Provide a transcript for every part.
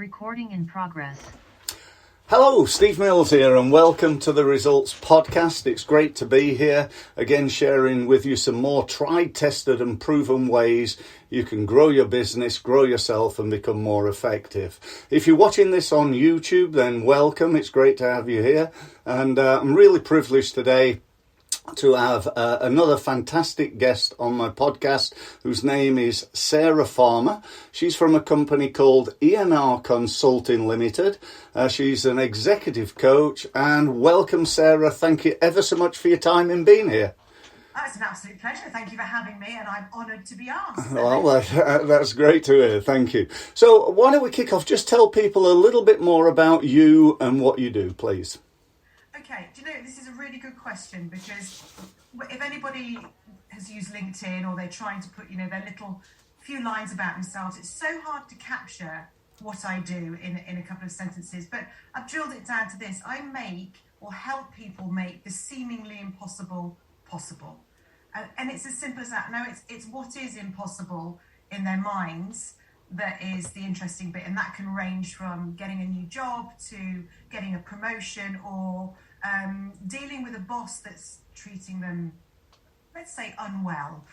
Recording in progress. Hello, Steve Mills here and welcome to the Results Podcast. It's great to be here, again sharing with you some more tried, tested and proven ways you can grow your business, grow yourself and become more effective. If you're watching this on YouTube, then welcome. It's great to have you here. And I'm really privileged today to have another fantastic guest on my podcast whose name is Sarah Farmer. She's from a company called ENR Consulting Limited. She's an executive coach, and welcome, Sarah. Thank you ever so much for your time in being here. It's an absolute pleasure. Thank you for having me, and I'm honoured to be asked. Well, that's great to hear. Thank you. So why don't we kick off? Just tell people a little bit more about you and what you do, please. Okay, do you know, this is a really good question, because if anybody has used LinkedIn or they're trying to put, their little few lines about themselves, it's so hard to capture what I do in a couple of sentences. But I've drilled it down to this. I make or help people make the seemingly impossible possible. And it's as simple as that. No, it's what is impossible in their minds that is the interesting bit. And that can range from getting a new job to getting a promotion or dealing with a boss that's treating them, let's say, unwell.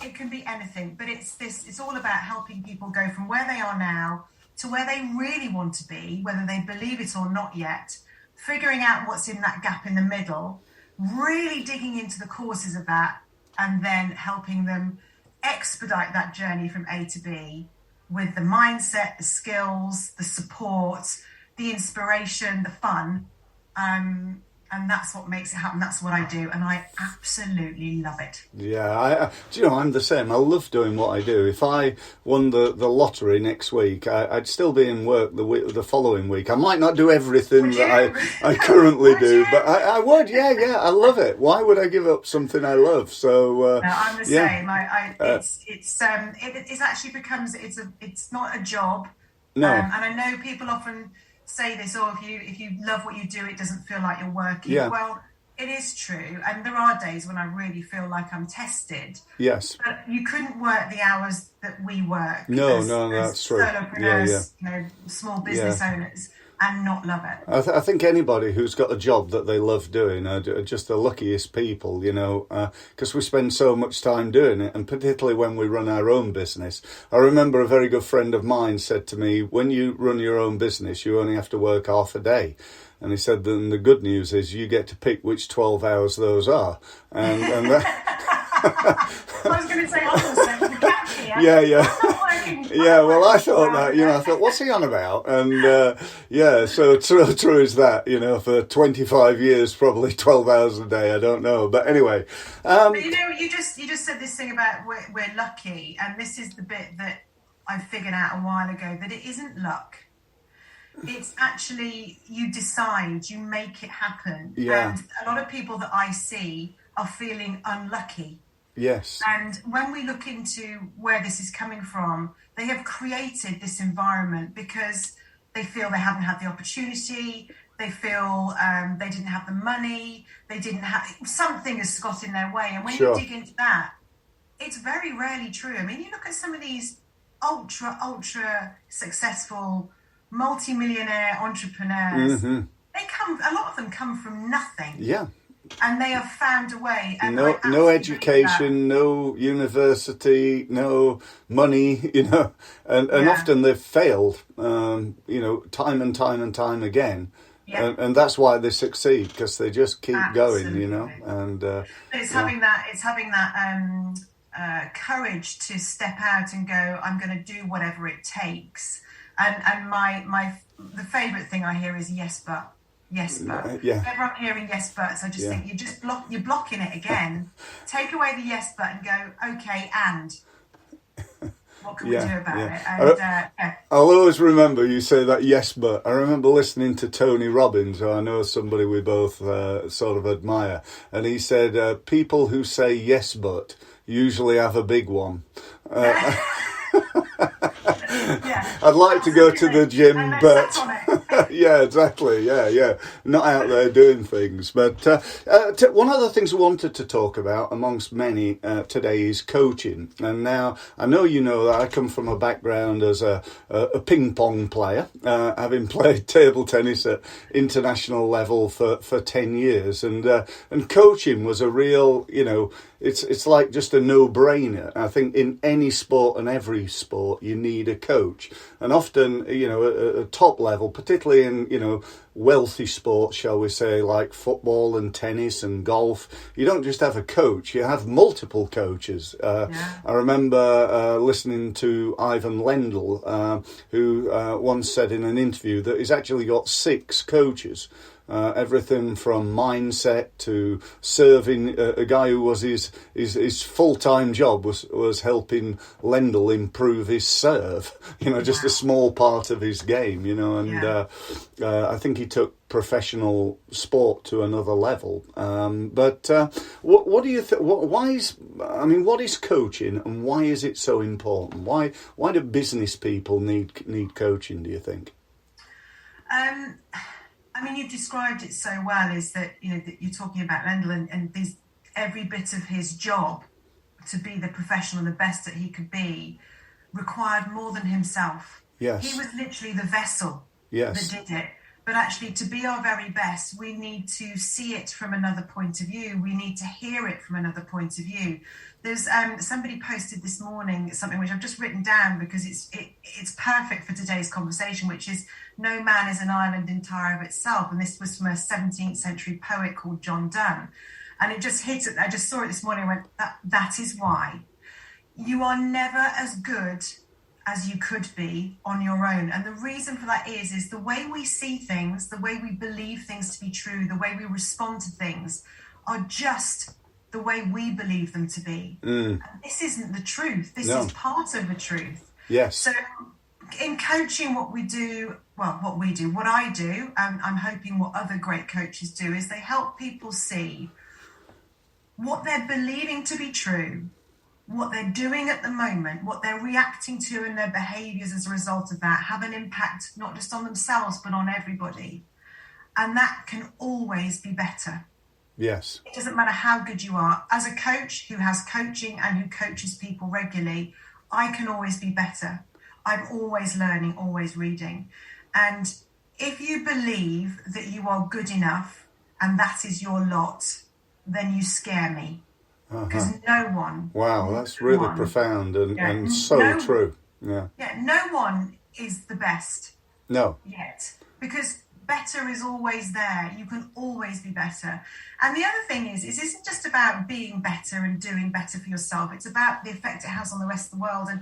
It can be anything, but it's all about helping people go from where they are now to where they really want to be, whether they believe it or not yet, figuring out what's in that gap in the middle, really digging into the causes of that, and then helping them expedite that journey from A to B with the mindset, the skills, the support, the inspiration, the fun. And that's what makes it happen. That's what I do, and I absolutely love it. Yeah, I'm the same. I love doing what I do. If I won the lottery next week, I'd still be in work the following week. I might not do everything that I currently do, but I would. Yeah, I love it. Why would I give up something I love? So no, I'm the same. It actually becomes it's not a job. No, and I know people often say this, if you love what you do, it doesn't feel like you're working. Yeah. Well, it is true, and there are days when I really feel like I'm tested. Yes. But you couldn't work the hours that we work. No, that's true. Solopreneurs, small business owners, and not love it. I think anybody who's got a job that they love doing are just the luckiest people, because we spend so much time doing it, and particularly when we run our own business. I remember a very good friend of mine said to me, when you run your own business, you only have to work half a day. And he said, then the good news is you get to pick which 12 hours those are. And that... I was going to say, the catch here. Yeah, well, I thought that, I thought, what's he on about? And so true is that, for 25 years, probably 12 hours a day, I don't know. But anyway. But you just said this thing about we're lucky, and this is the bit that I figured out a while ago, that it isn't luck. It's actually, you decide, you make it happen. Yeah. And a lot of people that I see are feeling unlucky. Yes. And when we look into where this is coming from, they have created this environment because they feel they haven't had the opportunity, they feel they didn't have the money, something has got in their way. And when you dig into that, it's very rarely true. I mean, you look at some of these ultra successful multi-millionaire entrepreneurs, a lot of them come from nothing. Yeah. And they have found a way. And no education, no university, no money, and often they've failed, time and time again. Yeah. And that's why they succeed, because they just keep going, and it's having that courage to step out and go, I'm going to do whatever it takes. And the favourite thing I hear is yes but. Yes but. Yeah. Whenever I'm hearing yes buts, I just think you're blocking it again. Take away the yes but and go, okay, and what can we do about it? And I'll always remember you say that yes but. I remember listening to Tony Robbins, who I know is somebody we both sort of admire, and he said people who say yes but usually have a big one. Yeah. I'd like to go to the gym, but Yeah, exactly. Yeah. Not out there doing things. But one of the things we wanted to talk about, amongst many today, is coaching. And now I know you know that I come from a background as a ping pong player, having played table tennis at international level for 10 years, and coaching was a real, it's like just a no-brainer. I think in any sport and every sport you need a coach, and often at a top level, particularly in wealthy sports, shall we say, like football and tennis and golf, you don't just have a coach, you have multiple coaches. I remember listening to Ivan Lendl, who once said in an interview that he's actually got 6 coaches. Everything from mindset to serving. A guy who was his full-time job was helping Lendl improve his serve. Just a small part of his game. And I think he took professional sport to another level. But what do you think? What is coaching, and why is it so important? Why do business people need coaching, do you think? You've described it so well, is that, that you're talking about Lendl and every bit of his job to be the professional, the best that he could be, required more than himself. Yes. He was literally the vessel that did it. But actually, to be our very best, we need to see it from another point of view. We need to hear it from another point of view. There's somebody posted this morning something which I've just written down because it's perfect for today's conversation, which is no man is an island entire of itself. And this was from a 17th century poet called John Donne. And it just hit it. I just saw it this morning and went, that is why you are never as good as you could be on your own. And the reason for that is the way we see things, the way we believe things to be true, the way we respond to things are just the way we believe them to be. And this isn't the truth. This is part of the truth. Yes. So in coaching, what I do, and I'm hoping what other great coaches do, is they help people see what they're believing to be true, what they're doing at the moment, what they're reacting to, and their behaviours as a result of that have an impact not just on themselves but on everybody. And that can always be better. Yes. It doesn't matter how good you are. As a coach who has coaching and who coaches people regularly, I can always be better. I'm always learning, always reading. And if you believe that you are good enough and that is your lot, then you scare me. Because no one... Wow, that's really profound and so true. Yeah. Yeah, no one is the best. No. Yet. Because better is always there. You can always be better. And the other thing is it isn't just about being better and doing better for yourself. It's about the effect it has on the rest of the world. And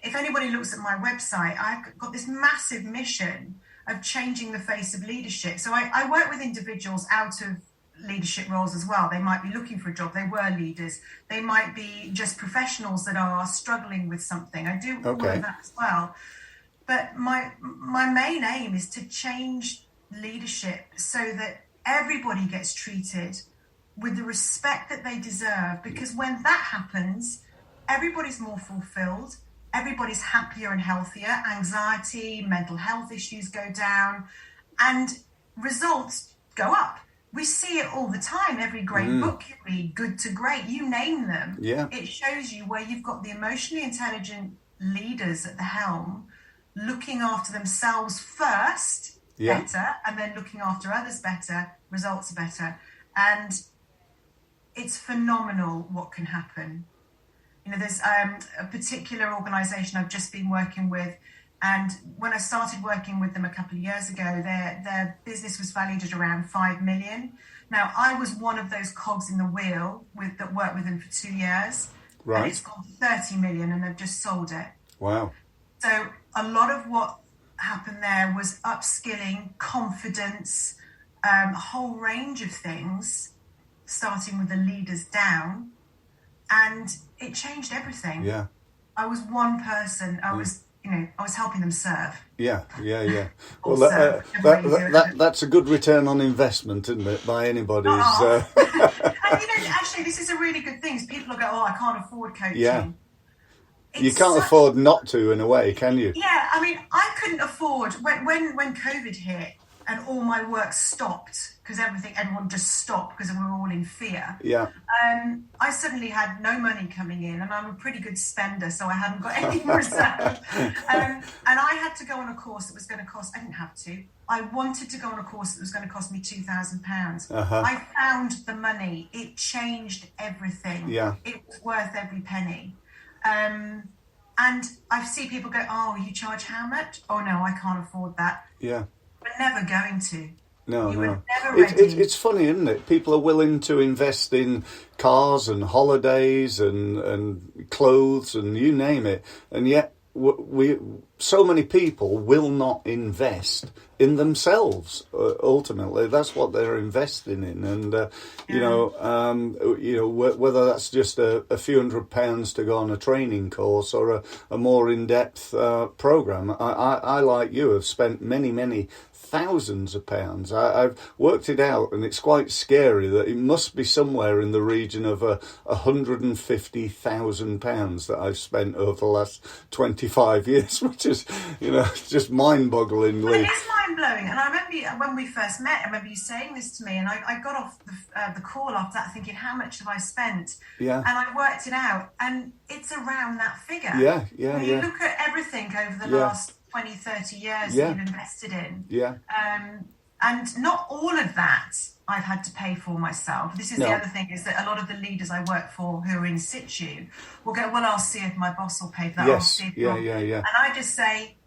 if anybody looks at my website, I've got this massive mission of changing the face of leadership. So I work with individuals out of leadership roles as well. They might be looking for a job. They were leaders. They might be just professionals that are struggling with something. I do all of that as well. But my main aim is to change leadership so that everybody gets treated with the respect that they deserve. Because when that happens, everybody's more fulfilled. Everybody's happier and healthier. Anxiety, mental health issues go down, and results go up. We see it all the time. Every great book you read, Good to Great, you name them. Yeah. It shows you where you've got the emotionally intelligent leaders at the helm looking after themselves first, better, and then looking after others better, results are better. And it's phenomenal what can happen. There's a particular organisation I've just been working with, and when I started working with them a couple of years ago, their business was valued at around 5 million. Now, I was one of those cogs in the wheel that worked with them for 2 years. Right. And it's gone to 30 million and they've just sold it. Wow. So a lot of what happened there was upskilling, confidence, a whole range of things, starting with the leaders down. And it changed everything. Yeah. I was one person. I was helping them serve. Yeah. Well, that's a good return on investment, isn't it, by anybody's... And, actually, this is a really good thing. People will go, I can't afford coaching. Yeah. You it's can't such, afford not to, in a way, can you? yeah, I mean, I couldn't afford when COVID hit and all my work stopped because everyone just stopped because we were all in fear. Yeah, I suddenly had no money coming in, and I'm a pretty good spender, so I hadn't got any reserve. And I had to go on a course that was going to cost. I didn't have to. I wanted to go on a course that was going to cost me £2,000. I found the money. It changed everything. Yeah. It was worth every penny. And I see people go, "Oh, you charge how much? Oh no, I can't afford that." yeah. We're never going to. No, You no. were never ready. It's funny, isn't it? People are willing to invest in cars and holidays and clothes and you name it, and yet so many people will not invest in themselves. Ultimately, that's what they're investing in, and whether that's just a few £100 to go on a training course or a more in-depth program. I like you have spent many thousands of pounds. I've worked it out, and it's quite scary that it must be somewhere in the region of £150,000 that I've spent over the last 25 years, which is, just mind-bogglingly. Well, it is mind-blowing. And I remember when we first met, I remember you saying this to me, and I got off the call after that thinking, how much have I spent? Yeah. And I worked it out, and it's around that figure. Yeah. When you look at everything over the last 20, 30 years that you've invested in. Yeah. And not all of that I've had to pay for myself. This is the other thing, is that a lot of the leaders I work for who are in situ will go, well, I'll see if my boss will pay for that. Yes. I'll see if Yeah. And I just say,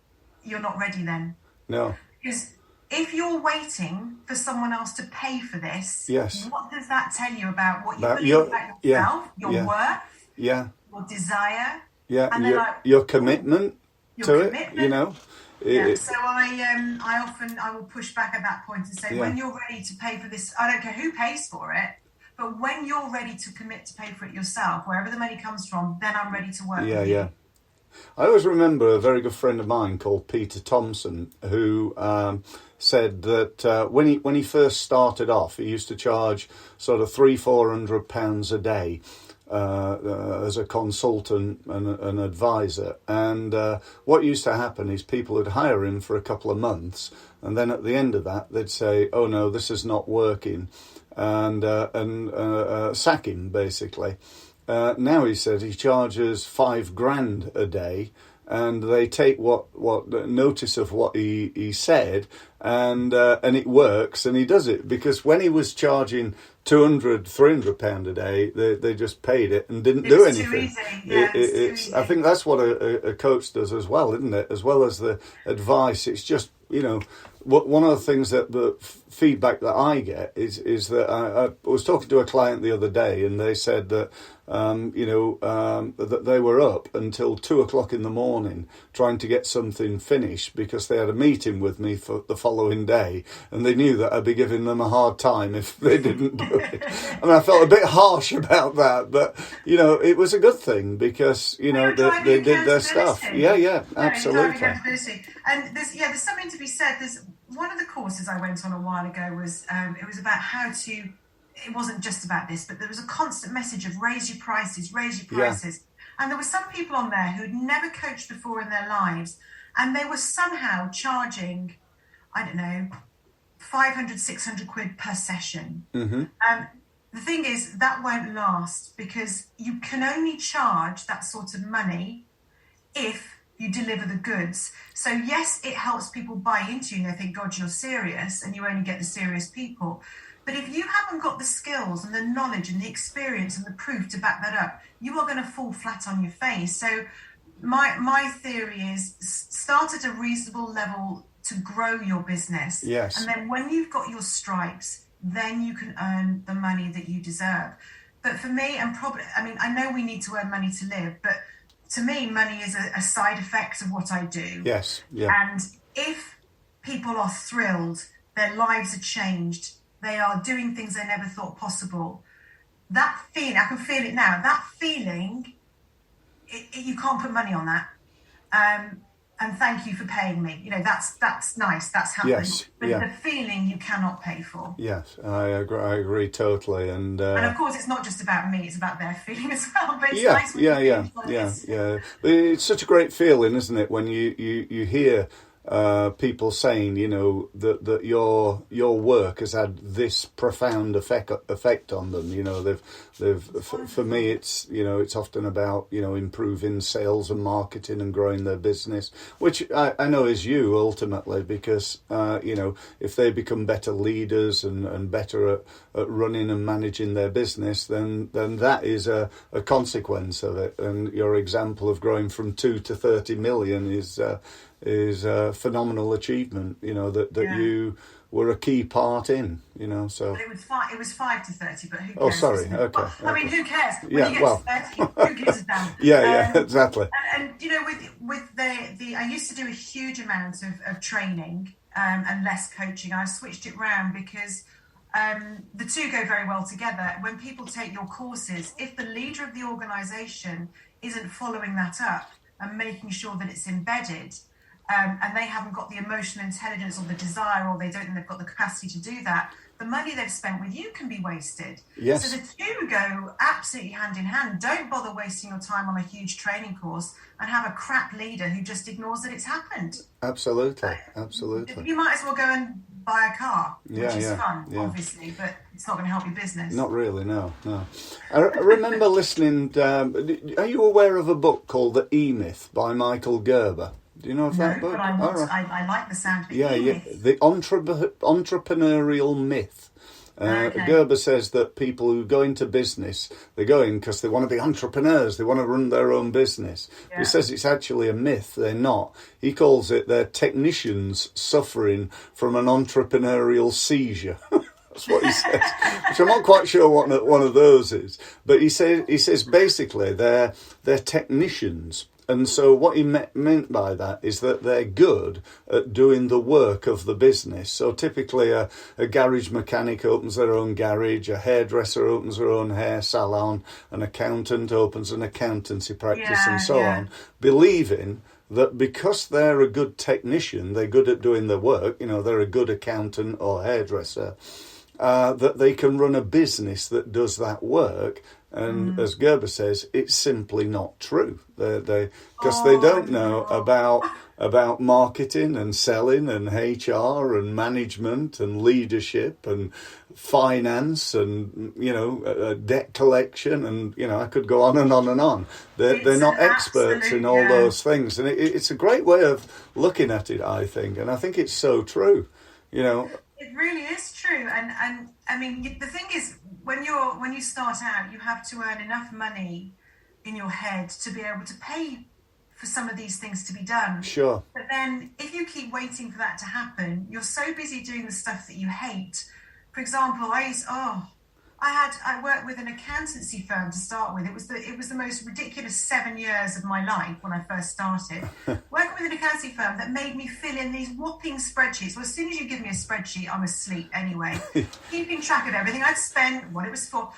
you're not ready then. No. Because if you're waiting for someone else to pay for this, yes. what does that tell you about what you believe about yourself, your worth, your desire, and your commitment to it? So I will push back at that point and say, when you're ready to pay for this, I don't care who pays for it, but when you're ready to commit to pay for it yourself, wherever the money comes from, then I'm ready to work with you. Yeah. I always remember a very good friend of mine called Peter Thompson, who said that when he first started off, he used to charge sort of £300-400 a day as a consultant and an advisor. And what used to happen is people would hire him for a couple of months, and then at the end of that, they'd say, "Oh no, this is not working," and sack him basically. Now he said he charges £5,000 a day, and they take what notice of what he said, and it works, and he does it because when he was charging £200-300 a day, they just paid it and didn't do anything. It's too easy. I think that's what a coach does as well, isn't it? As well as the advice, it's just one of the things that the feedback that I get is that I was talking to a client the other day, and they said that that they were up until 2:00 in the morning trying to get something finished because they had a meeting with me for the following day, and they knew that I'd be giving them a hard time if they didn't do it. I mean, I felt a bit harsh about that, but it was a good thing because they did their stuff. Yeah, absolutely. And there's something to be said. There's one of the courses I went on a while ago was it was about how to. It wasn't just about this, but there was a constant message of raise your prices. Yeah. And there were some people on there who'd never coached before in their lives, and they were somehow charging, I don't know, 500, 600 quid per session. Mm-hmm. The thing is, that won't last because you can only charge that sort of money if you deliver the goods. So yes, it helps people buy into you and they think, God, you're serious, and you only get the serious people. But if you haven't got the skills and the knowledge and the experience and the proof to back that up, you are going to fall flat on your face. So my theory is start at a reasonable level to grow your business. Yes. And then when you've got your stripes, then you can earn the money that you deserve. But for me, I know we need to earn money to live, but to me, money is a side effect of what I do. Yes. Yeah. And if people are thrilled, their lives are changed, they are doing things they never thought possible, that feeling, I can feel it now, that feeling, you can't put money on that. and thank you for paying me. You know, that's nice. That's happened. Yes, But yeah. the feeling you cannot pay for. Yes, I agree totally. And of course, it's not just about me; it's about their feeling as well. But it's yeah, nice when you feel like this. But it's such a great feeling, isn't it, when you hear people saying, you know, that your work has had this profound effect on them. You know, for me, it's, you know, it's often about, you know, improving sales and marketing and growing their business, which I know is you ultimately, because you know, if they become better leaders and better at running and managing their business, then that is a consequence of it. And your example of growing from 2 to 30 million is a phenomenal achievement, you know, that you were a key part in, you know. So it was 5 to 30, but who cares? Oh, sorry. Okay. Well, I mean, who cares? When Yeah, you get well. to 30, who gives a damn? Yeah, exactly. And you know, with the I used to do a huge amount of training and less coaching. I switched it round because the two go very well together. When people take your courses, if the leader of the organisation isn't following that up and making sure that it's embedded, and they haven't got the emotional intelligence or the desire, or they don't think they've got the capacity to do that, the money they've spent with you can be wasted. Yes. So the two go absolutely hand in hand. Don't bother wasting your time on a huge training course and have a crap leader who just ignores that it's happened. Absolutely. You might as well go and buy a car, which is fun, yeah. obviously, but it's not going to help your business. Not really, no. I remember listening, are you aware of a book called The E-Myth by Michael Gerber? Do you know of that book? But I like the sound of it. Yeah. The entrepreneurial myth. Okay. Gerber says that people who go into business, they're going because they want to be entrepreneurs, they want to run their own business. Yeah. He says it's actually a myth, they're not. He calls it they're technicians suffering from an entrepreneurial seizure. That's what he says, which I'm not quite sure what one of those is. But he says basically they're technicians. And so what he meant by that is that they're good at doing the work of the business. So typically a garage mechanic opens their own garage, a hairdresser opens their own hair salon, an accountant opens an accountancy practice and so on, believing that because they're a good technician, they're good at doing the work, you know, they're a good accountant or hairdresser, that they can run a business that does that work. And as Gerber says, it's simply not true. Because they don't know about marketing and selling and HR and management and leadership and finance and, you know, debt collection, and, you know, I could go on and on and on. They're not experts in all those things, and it's a great way of looking at it, I think, and I think it's so true. You know, it really is true, and I mean, the thing is, when you start out, you have to earn enough money in your head to be able to pay for some of these things to be done. Sure. But then if you keep waiting for that to happen, you're so busy doing the stuff that you hate. For example, I worked with an accountancy firm to start with. It was the most ridiculous 7 years of my life when I first started. Working with an accountancy firm that made me fill in these whopping spreadsheets. Well, as soon as you give me a spreadsheet, I'm asleep anyway. Keeping track of everything I'd spent, what it was for.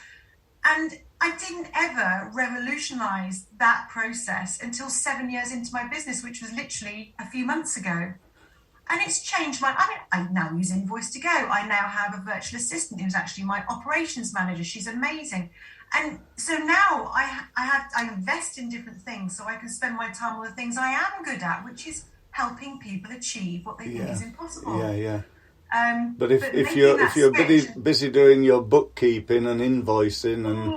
And I didn't ever revolutionise that process until 7 years into my business, which was literally a few months ago. And it's changed I now use Invoice2Go. I now have a virtual assistant who's actually my operations manager. She's amazing. And so now I invest in different things so I can spend my time on the things I am good at, which is helping people achieve what they think is impossible. Yeah. But but if you're busy doing your bookkeeping and invoicing and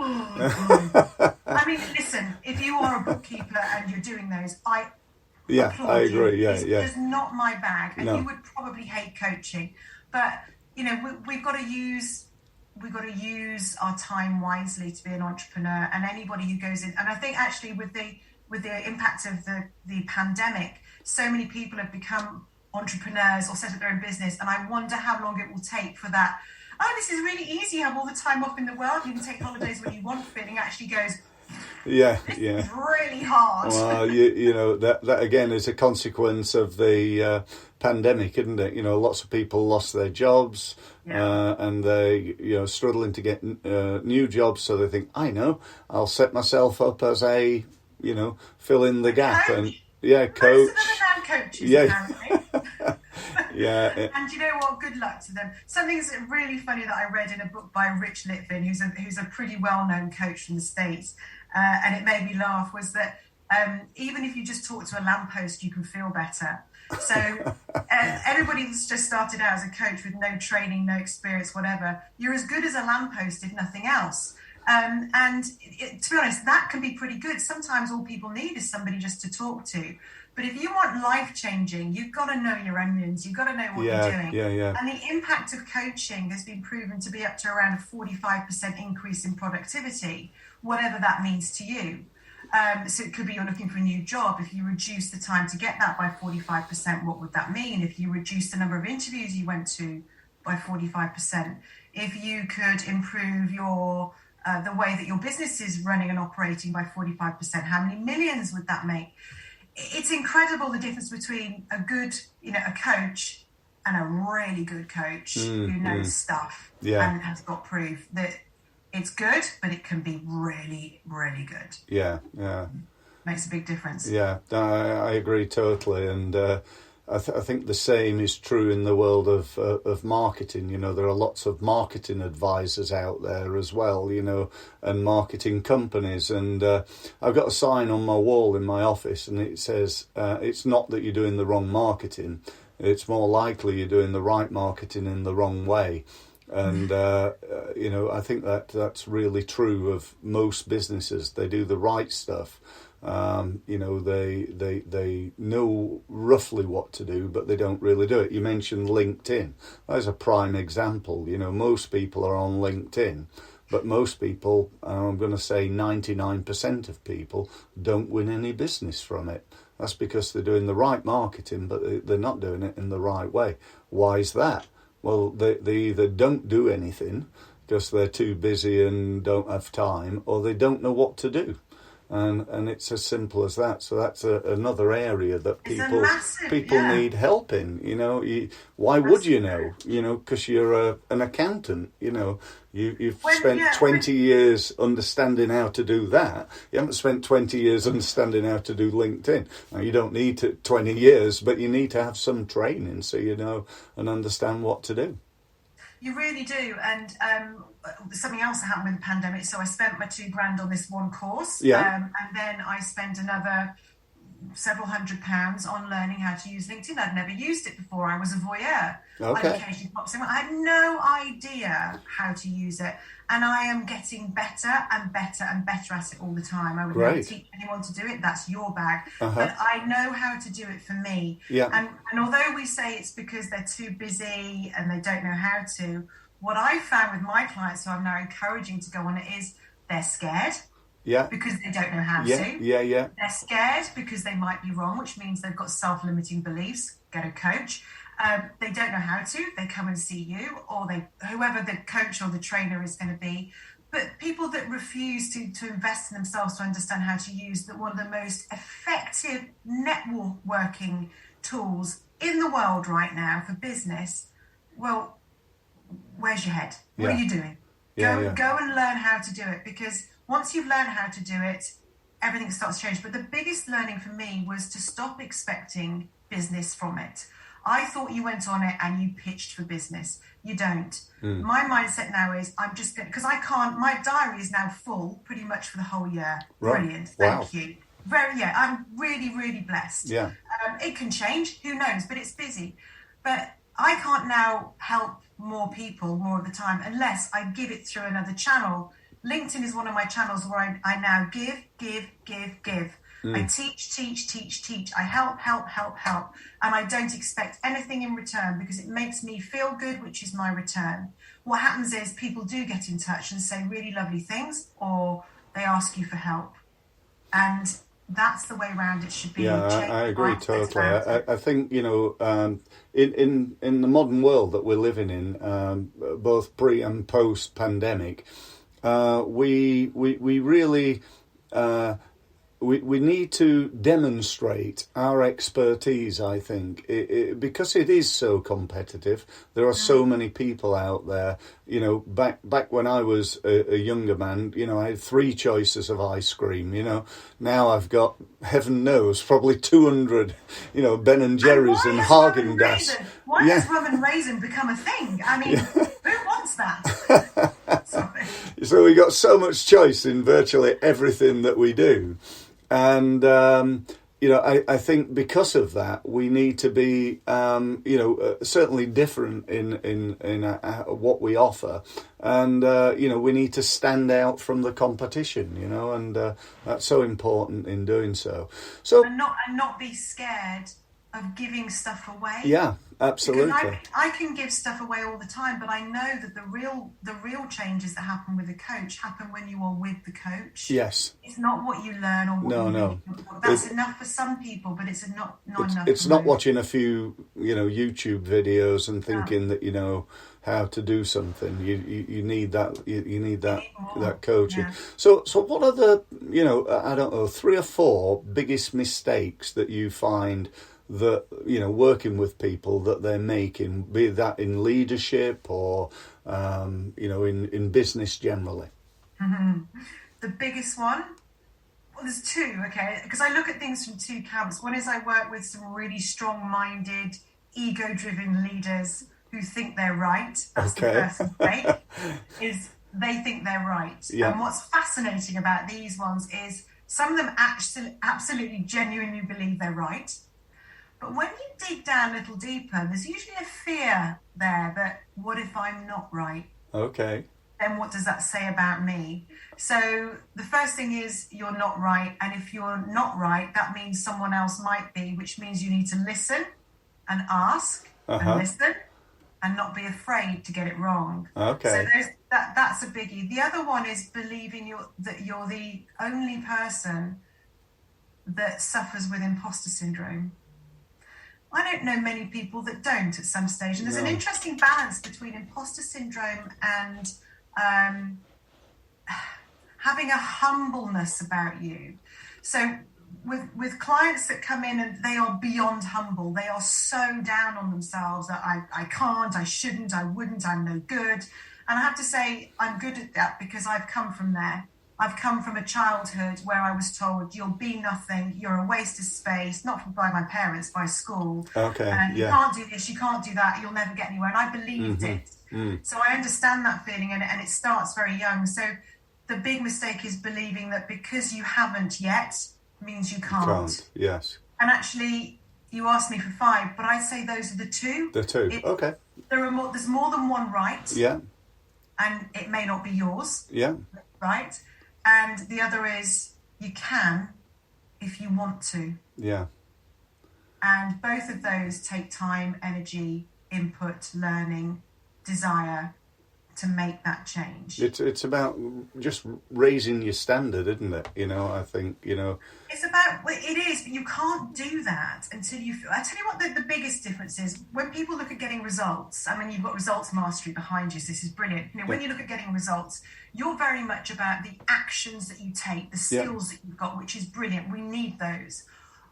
I mean, listen, if you are a bookkeeper and you're doing those, I agree. It's not my bag, and you would probably hate coaching. But you know, we've got to use our time wisely to be an entrepreneur. And anybody who goes in, and I think actually with the impact of the pandemic, so many people have become entrepreneurs or set up their own business. And I wonder how long it will take for that. Oh, this is really easy. You have all the time off in the world. You can take holidays when you want. Feeling actually goes. This is really hard. Well, you know that again is a consequence of the pandemic, isn't it? You know, lots of people lost their jobs, and they struggling to get new jobs. So they think, I'll set myself up as a fill in the gap, Yeah, Most coach. of them are now coaches, Yeah, apparently. yeah, And you know what? Good luck to them. Something that's really funny that I read in a book by Rich Litvin, who's a pretty well-known coach from the States, and it made me laugh, was that even if you just talk to a lamppost, you can feel better. So everybody that's just started out as a coach with no training, no experience, whatever, you're as good as a lamppost, if nothing else. To be honest, that can be pretty good. Sometimes all people need is somebody just to talk to. But if you want life changing, you've got to know your onions. You've got to know what you're doing. yeah. And the impact of coaching has been proven to be up to around a 45% increase in productivity, whatever that means to you. So it could be you're looking for a new job. If you reduce the time to get that by 45%, what would that mean? If you reduce the number of interviews you went to by 45%, if you could improve your the way that your business is running and operating by 45%, how many millions would that make? It's incredible the difference between a good, a coach and a really good coach who knows stuff and has got proof that it's good, but it can be really, really good. Yeah. Makes a big difference. Yeah, I agree totally, and I think the same is true in the world of marketing. There are lots of marketing advisors out there as well, and marketing companies. And I've got a sign on my wall in my office, and it says, it's not that you're doing the wrong marketing. It's more likely you're doing the right marketing in the wrong way. And, I think that's really true of most businesses. They do the right stuff. They know roughly what to do, but they don't really do it. You mentioned LinkedIn. That's a prime example. Most people are on LinkedIn, but most people, I'm going to say 99% of people, don't win any business from it. That's because they're doing the right marketing, but they're not doing it in the right way. Why is that? Well, they either don't do anything because they're too busy and don't have time, or they don't know what to do. And it's as simple as that. So that's another area that people need help in. Why would you know? Because you're an accountant. You've spent 20 years understanding how to do that. You haven't spent 20 years understanding how to do LinkedIn. Now, you don't need 20 years, but you need to have some training so you know and understand what to do. You really do. And something else that happened with the pandemic. So I spent my £2,000 on this one course. And then I spent another several £100 on learning how to use LinkedIn. I'd never used it before. I was a voyeur. Okay. I occasionally popped in. I had no idea how to use it. And I am getting better and better and better at it all the time. I would never teach anyone to do it. That's your bag. But I know how to do it for me. Yeah. And although we say it's because they're too busy and they don't know how to, what I found with my clients who I'm now encouraging to go on it is they're scared. Yeah. Because they don't know how to. Yeah. They're scared because they might be wrong, which means they've got self-limiting beliefs. Get a coach. They don't know how to. They come and see you, or whoever the coach or the trainer is going to be. But people that refuse to invest in themselves to understand how to use one of the most effective networking tools in the world right now for business, well, where's your head? What are you doing? Go and learn how to do it, because once you've learned how to do it, everything starts to change. But the biggest learning for me was to stop expecting business from it. I thought you went on it and you pitched for business. You don't. My mindset now is I'm just going to, because I can't, my diary is now full pretty much for the whole year. Right. Brilliant. Thank you. I'm really, really blessed. Yeah. It can change, who knows, but it's busy. But I can't now help more people more of the time unless I give it through another channel. LinkedIn is one of my channels where I now give. I teach. I help. And I don't expect anything in return because it makes me feel good, which is my return. What happens is people do get in touch and say really lovely things, or they ask you for help. And that's the way around it should be. Yeah, I agree totally. I think, in the modern world that we're living in, both pre and post pandemic, we really we need to demonstrate our expertise, I think, because it is so competitive. There are so many people out there. You know, back when I was a younger man, you know, I had 3 choices of ice cream. You know, now I've got, heaven knows, probably 200. You know, Ben and Jerry's and Haagen-Dazs. Why has rum and raisin become a thing? I mean, who wants that? Sorry. So we got so much choice in virtually everything that we do. And, you know, I think because of that, we need to be, you know, certainly different in what we offer. And, you know, we need to stand out from the competition, you know, and that's so important in doing so. And not be scared of giving stuff away. Yeah, absolutely. Because I can give stuff away all the time, but I know that the real changes that happen with a coach happen when you are with the coach. Yes. It's not what you learn or what you read. That's enough for some people, but it's not enough. It's not watching a few, you know, YouTube videos and thinking that you know how to do something. You need that. You need that coaching. Yeah. So what are the, you know, I don't know, 3 or 4 biggest mistakes that you find that, you know, working with people that they're making, be that in leadership or, you know, in business generally? Mm-hmm. The biggest one? Well, there's 2, okay? Because I look at things from 2 camps. One is I work with some really strong-minded, ego-driven leaders who think they're right. That's the first mistake, is they think they're right. Yeah. And what's fascinating about these ones is some of them absolutely genuinely believe they're right. But when you dig down a little deeper, there's usually a fear there that, what if I'm not right? Okay. Then what does that say about me? So the first thing is you're not right. And if you're not right, that means someone else might be, which means you need to listen and ask and listen and not be afraid to get it wrong. Okay. So that's a biggie. The other one is believing that you're the only person that suffers with imposter syndrome. I don't know many people that don't at some stage. And there's an interesting balance between imposter syndrome and having a humbleness about you. So with clients that come in and they are beyond humble, they are so down on themselves that I can't, I shouldn't, I wouldn't, I'm no good. And I have to say I'm good at that because I've come from there. I've come from a childhood where I was told you'll be nothing, you're a waste of space, not by my parents, by school. Okay. And you can't do this, you can't do that, you'll never get anywhere. And I believed it. So I understand that feeling, and it starts very young. So the big mistake is believing that because you haven't yet means you can't. Yes. And actually, you asked me for 5, but I'd say those are the 2. The 2. Okay. There's more than one right. Yeah. And it may not be yours. Yeah. Right. And the other is you can if you want to. Yeah. And both of those take time, energy, input, learning, desire to make that change. It's about just raising your standard, isn't it? You know, I think, you know. It's about, well, it is, but you can't do that until you feel. I tell you what the biggest difference is. When people look at getting results, I mean, you've got results mastery behind you, so this is brilliant. You know, when you look at getting results, you're very much about the actions that you take, the skills that you've got, which is brilliant. We need those.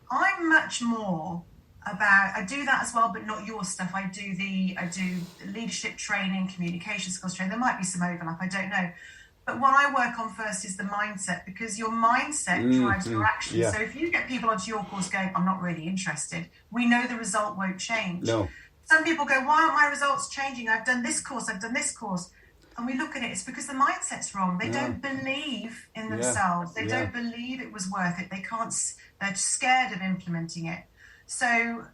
I'm much more about, I do that as well, but not your stuff. I do leadership training, communication skills training. There might be some overlap, I don't know. But what I work on first is the mindset, because your mindset drives your action. Yeah. So if you get people onto your course going, I'm not really interested, we know the result won't change. No. Some people go, why aren't my results changing? I've done this course, I've done this course. And we look at it, it's because the mindset's wrong. They don't believe in themselves. They don't believe it was worth it. They're scared of implementing it. So,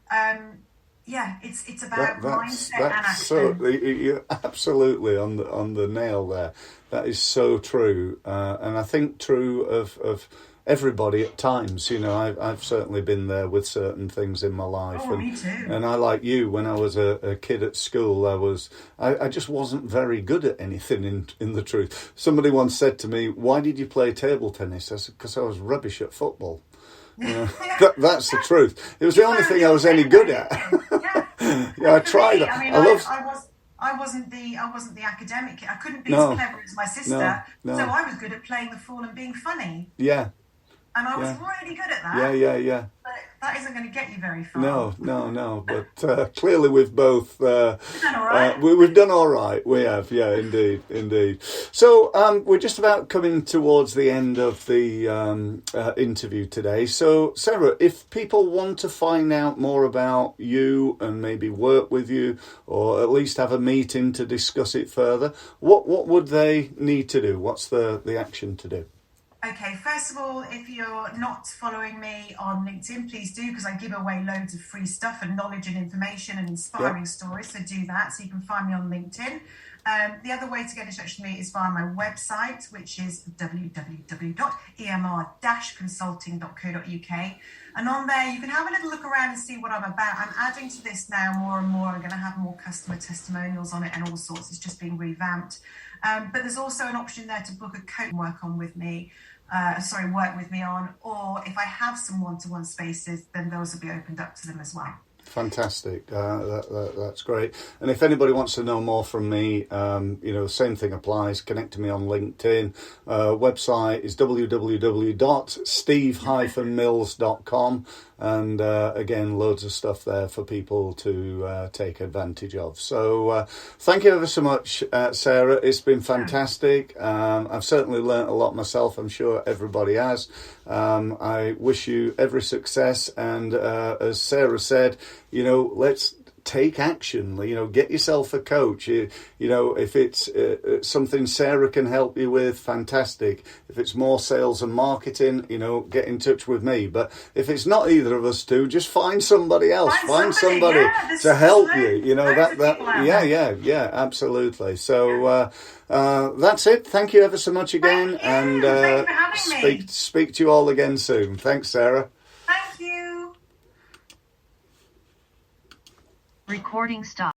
it's about mindset and action. So, you're absolutely on the nail there. That is so true, and I think true of everybody at times. You know, I've certainly been there with certain things in my life. Oh, me too. And I, like you, when I was a kid at school, I just wasn't very good at anything. In the truth, somebody once said to me, "Why did you play table tennis?" I said, "Because I was rubbish at football." You know, that's the truth. It was the only thing I was any good at. I tried that. I mean, I wasn't the academic. I couldn't be as clever as my sister. No. So I was good at playing the fool and being funny. Yeah. And I was Yeah. really good at that. Yeah. But that isn't going to get you very far. No. But clearly we've both Done all right. we've done all right. We have, yeah, indeed. So we're just about coming towards the end of the interview today. So Sarah, if people want to find out more about you and maybe work with you, or at least have a meeting to discuss it further, what would they need to do? What's the action to do? Okay, first of all, if you're not following me on LinkedIn, please do, because I give away loads of free stuff and knowledge and information and inspiring stories. So do that. So you can find me on LinkedIn. The other way to get in touch with me is via my website, which is www.emr-consulting.co.uk. And on there, you can have a little look around and see what I'm about. I'm adding to this now more and more. I'm going to have more customer testimonials on it and all sorts. It's just being revamped. But there's also an option there to book a coach and work with me on, or if I have some one-to-one spaces, then those will be opened up to them as well. Fantastic. That's great. And if anybody wants to know more from me, the same thing applies. Connect to me on LinkedIn. Website is www.steve-mills.com. And again, loads of stuff there for people to take advantage of. So thank you ever so much, Sarah. It's been fantastic. I've certainly learnt a lot myself. I'm sure everybody has. I wish you every success. And as Sarah said, let's take action. Get yourself a coach. If it's something Sarah can help you with, fantastic. If it's more sales and marketing, get in touch with me. But if it's not either of us two, just find somebody else. Find somebody to help you. Yeah, absolutely. So that's it. Thank you ever so much again. Thank you. Thank you for having me. Speak to you all again soon. Thanks, Sarah. Thank you. Recording stop.